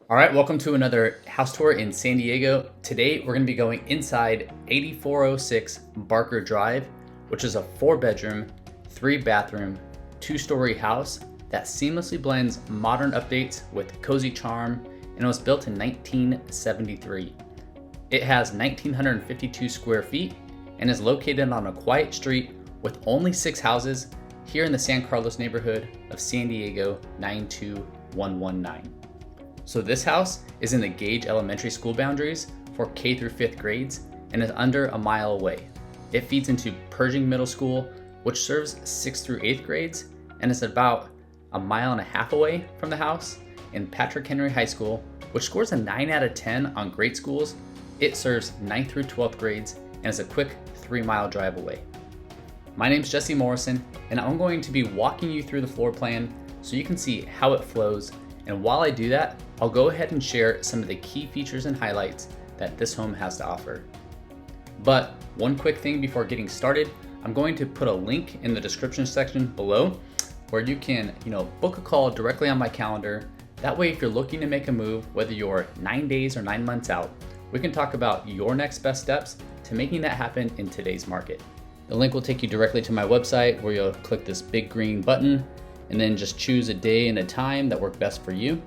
All right, welcome to another house tour in San Diego. Today, we're gonna be going inside 8406 Barker Drive, which is a 4-bedroom, 3-bathroom, 2-story house that seamlessly blends modern updates with cozy charm, and it was built in 1973. It has 1,952 square feet and is located on a quiet street with only 6 houses here in the San Carlos neighborhood of San Diego 92119. So this house is in the Gage Elementary School boundaries for K through 5th grades and is under a mile away. It feeds into Pershing Middle School, which serves 6th through 8th grades, and is about a mile and a half away from the house, and Patrick Henry High School, which scores a 9 out of 10 on great schools. It serves 9th through 12th grades and is a quick 3-mile drive away. My name's Jesse Morrison, and I'm going to be walking you through the floor plan so you can see how it flows. And while I do that, I'll go ahead and share some of the key features and highlights that this home has to offer. But one quick thing before getting started, I'm going to put a link in the description section below where you can, book a call directly on my calendar. That way, if you're looking to make a move, whether you're 9 days or 9 months out, we can talk about your next best steps to making that happen in today's market. The link will take you directly to my website where you'll click this big green button and then just choose a day and a time that work best for you.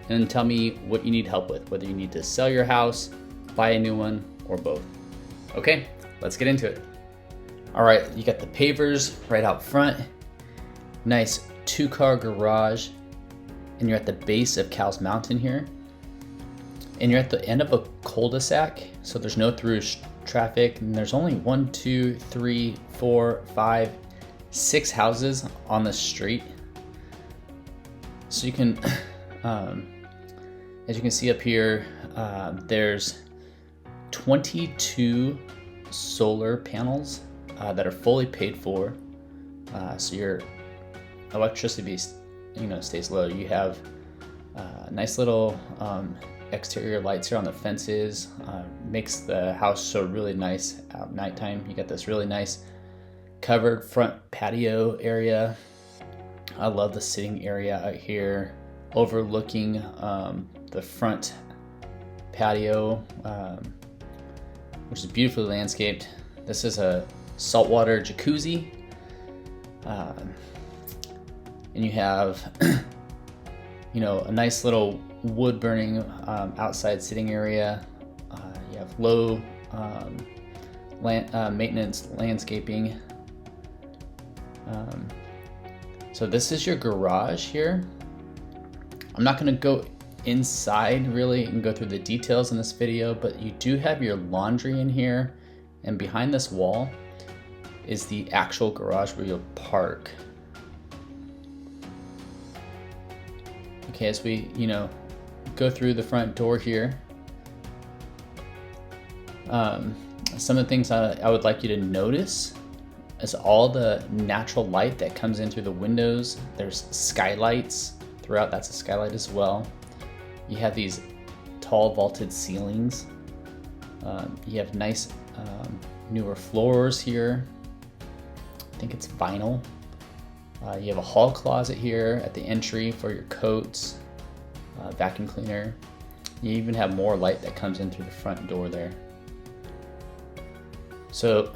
And then tell me what you need help with, whether you need to sell your house, buy a new one, or both. Okay, let's get into it. All right, you got the pavers right out front. Nice 2-car garage. And you're at the base of Cowles Mountain here. And you're at the end of a cul-de-sac, so there's no through traffic. And there's only 1, 2, 3, 4, 5, 6 houses on the street. So you can, as you can see up here, there's 22 solar panels that are fully paid for. So your electricity, stays low. You have nice little exterior lights here on the fences. Makes the house so really nice at nighttime. You got this really nice covered front patio area. I love the sitting area out here overlooking the front patio, which is beautifully landscaped. This is a saltwater jacuzzi, and you have a nice little wood burning outside sitting area. You have low maintenance landscaping. So this is your garage here. I'm not going to go inside really and go through the details in this video, but you do have your laundry in here, and behind this wall is the actual garage where you'll park. Okay, as we go through the front door here, some of the things I would like you to notice is all the natural light that comes in through the windows. There's skylights throughout. That's a skylight as well. You have these tall vaulted ceilings. You have nice newer floors here. I think it's vinyl. You have a hall closet here at the entry for your coats, vacuum cleaner. You even have more light that comes in through the front door there. So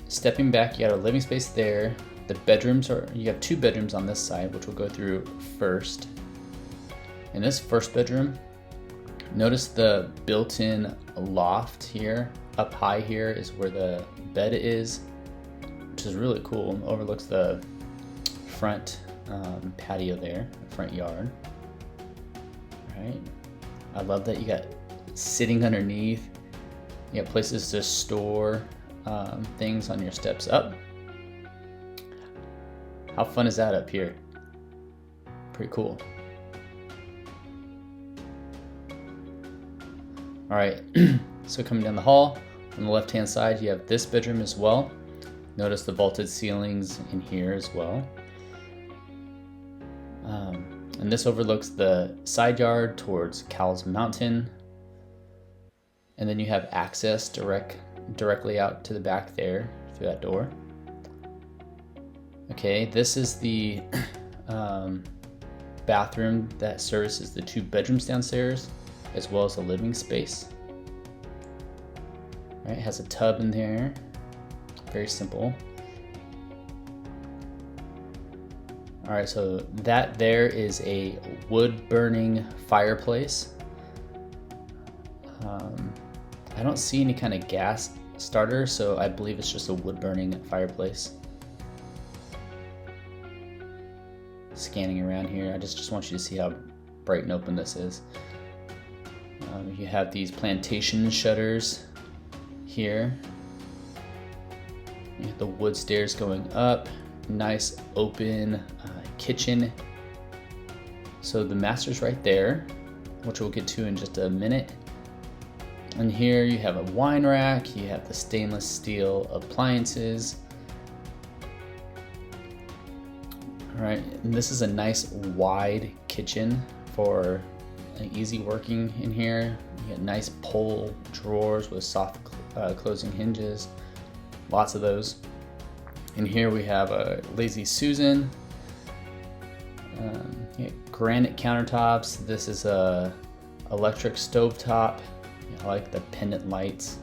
stepping back, you got a living space there. The bedrooms you have 2 bedrooms on this side, which we'll go through first. In this first bedroom, notice the built-in loft here. Up high here is where the bed is, which is really cool. It overlooks the front patio there, front yard. All right. I love that you got sitting underneath. You got places to store things on your steps up. How fun is that up here? Pretty cool. All right, so coming down the hall, on the left-hand side, you have this bedroom as well. Notice the vaulted ceilings in here as well. And this overlooks the side yard towards Cowles Mountain. And then you have access directly out to the back there through that door. Okay, this is the bathroom that services the 2 bedrooms downstairs, as well as a living space. All right, it has a tub in there, very simple. All right, so that there is a wood burning fireplace. I don't see any kind of gas starter, so I believe it's just a wood burning fireplace. Scanning around here, I just want you to see how bright and open this is. You have these plantation shutters here. You have the wood stairs going up. Nice open kitchen. So the master's right there, which we'll get to in just a minute. And here you have a wine rack, you have the stainless steel appliances. All right, and this is a nice wide kitchen for easy working in here. You get nice pull drawers with soft closing hinges, lots of those. And here we have a Lazy Susan, granite countertops. This is a electric stovetop. I like the pendant lights.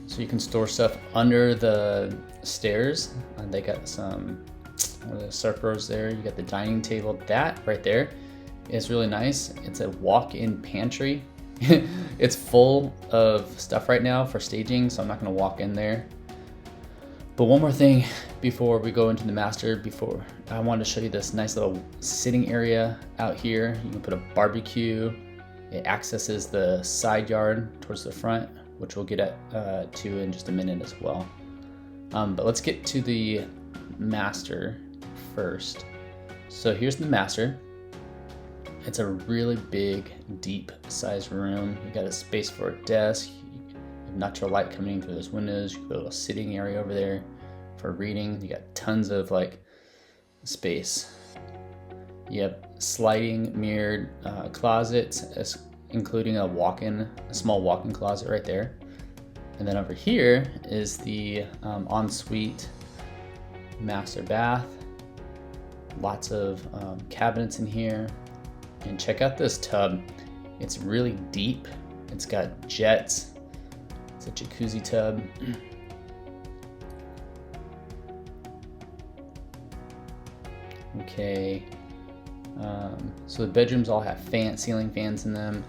So you can store stuff under the stairs. And they got some Serpros there. You got the dining table. That right there is really nice. It's a walk-in pantry. It's full of stuff right now for staging, so I'm not gonna walk in there. But one more thing before we go into the master, I wanted to show you this nice little sitting area out here. You can put a barbecue. It accesses the side yard towards the front, which we'll get to in just a minute as well. But let's get to the master first. So here's the master. It's a really big, deep sized room. You got a space for a desk. You have natural light coming in through those windows. You got a little sitting area over there for reading. You got tons of space. You have sliding mirrored closets, including a small walk-in closet right there. And then over here is the ensuite master bath. Lots of cabinets in here. And check out this tub. It's really deep. It's got jets. It's a jacuzzi tub. Okay. So the bedrooms all have ceiling fans in them.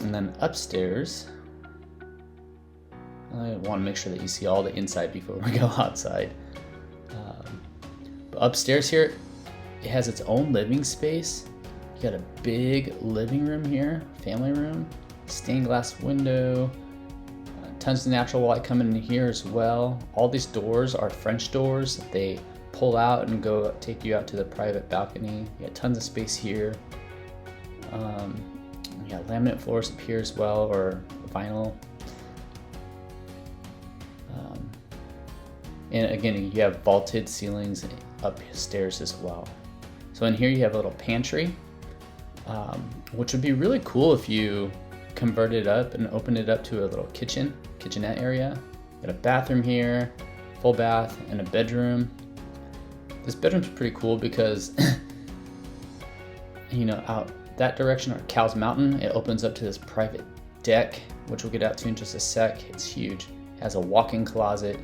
And then upstairs, I want to make sure that you see all the inside before we go outside. But upstairs here, it has its own living space. You got a big living room here, family room, stained glass window, tons of natural light coming in here as well. All these doors are French doors. They pull out and take you out to the private balcony. You got tons of space here. You got laminate floors up here as well, or vinyl. And again, you have vaulted ceilings upstairs as well. So in here you have a little pantry, which would be really cool if you converted it up and opened it up to a little kitchenette area. Got a bathroom here, full bath, and a bedroom. This bedroom's pretty cool because out that direction are Cow's Mountain. It opens up to this private deck, which we'll get out to in just a sec. It's huge. It has a walk-in closet.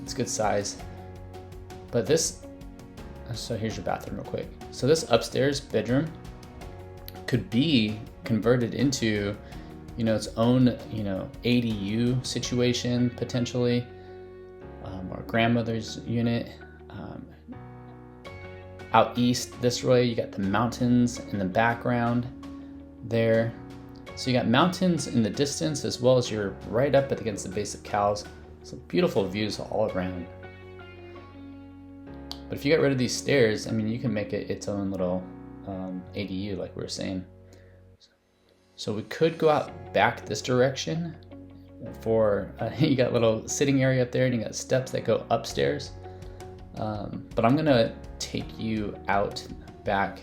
It's good size. But so here's your bathroom real quick. So this upstairs bedroom could be converted into, its own, ADU situation potentially, or grandmother's unit. Out east this way, you got the mountains in the background there. So you got mountains in the distance, as well as you're right up against the base of Cow's. So beautiful views all around. But if you get rid of these stairs, you can make it its own little ADU, like we were saying. So we could go out back this direction for, you got a little sitting area up there, and you got steps that go upstairs. But I'm gonna take you out back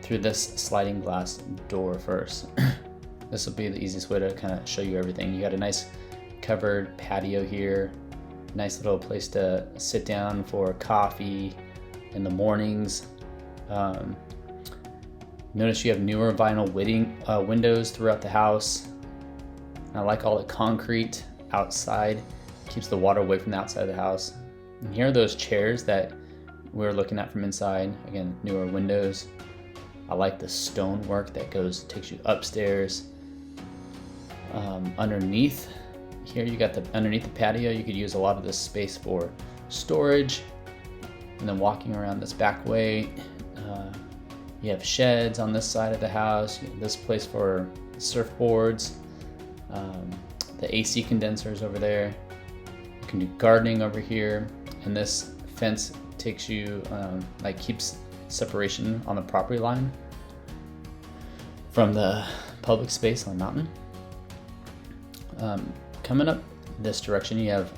through this sliding glass door first. This will be the easiest way to kind of show you everything. You got a nice covered patio here. Nice little place to sit down for coffee in the mornings. Notice you have newer vinyl windows throughout the house. I like all the concrete outside. Keeps the water away from the outside of the house. And here are those chairs that we're looking at from inside. Again, newer windows. I like the stonework that takes you upstairs. Underneath here, you got underneath the patio, you could use a lot of this space for storage. And then walking around this back way, you have sheds on this side of the house. You have this place for surfboards, the AC condensers over there. You can do gardening over here, and this fence takes you, keeps separation on the property line from the public space on the mountain. Coming up this direction, you have,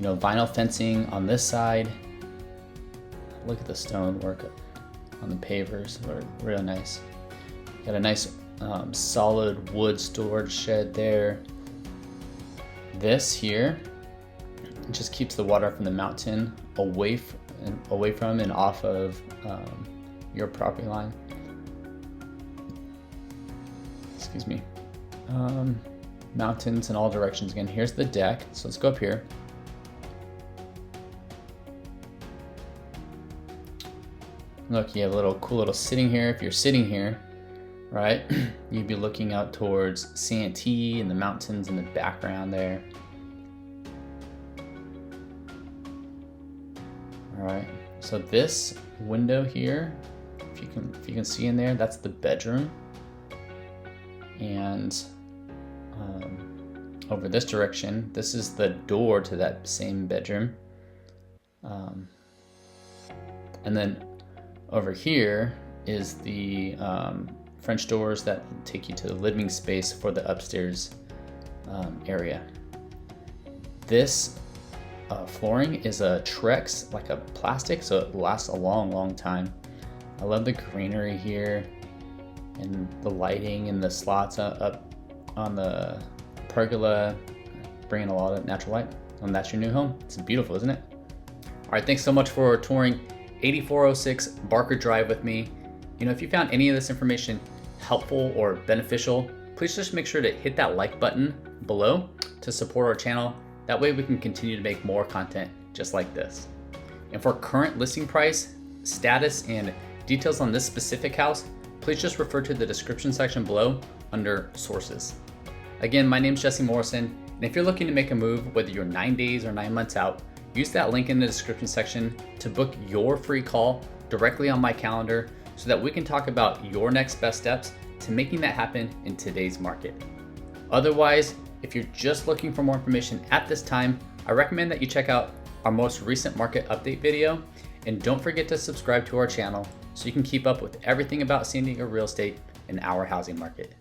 vinyl fencing on this side. Look at the stonework on the pavers, they're real nice. Got a nice solid wood storage shed there. This here just keeps the water from the mountain away from and off of your property line. Excuse me. Mountains in all directions. Again, here's the deck. So let's go up here. Look, you have a little cool little sitting here. If you're sitting here, right, you'd be looking out towards Santee and the mountains in the background there. All right, so this window here, if you can see in there, that's the bedroom. And over this direction, this is the door to that same bedroom. And then over here is the French doors that take you to the living space for the upstairs area. This flooring is a Trex, like a plastic, so it lasts a long time. I love the greenery here and the lighting and the slots up on the pergola, bringing a lot of natural light. And that's your new home. It's beautiful, isn't it? All right, thanks so much for touring 8406 Barker Drive with me. If you found any of this information helpful or beneficial, please just make sure to hit that like button below to support our channel. That way we can continue to make more content just like this. And for current listing price, status, and details on this specific house, please just refer to the description section below under sources. Again, my name is Jesse Morrison, and if you're looking to make a move, whether you're 9 days or 9 months out, use that link in the description section to book your free call directly on my calendar so that we can talk about your next best steps to making that happen in today's market. Otherwise, if you're just looking for more information at this time, I recommend that you check out our most recent market update video, and don't forget to subscribe to our channel so you can keep up with everything about San Diego real estate and our housing market.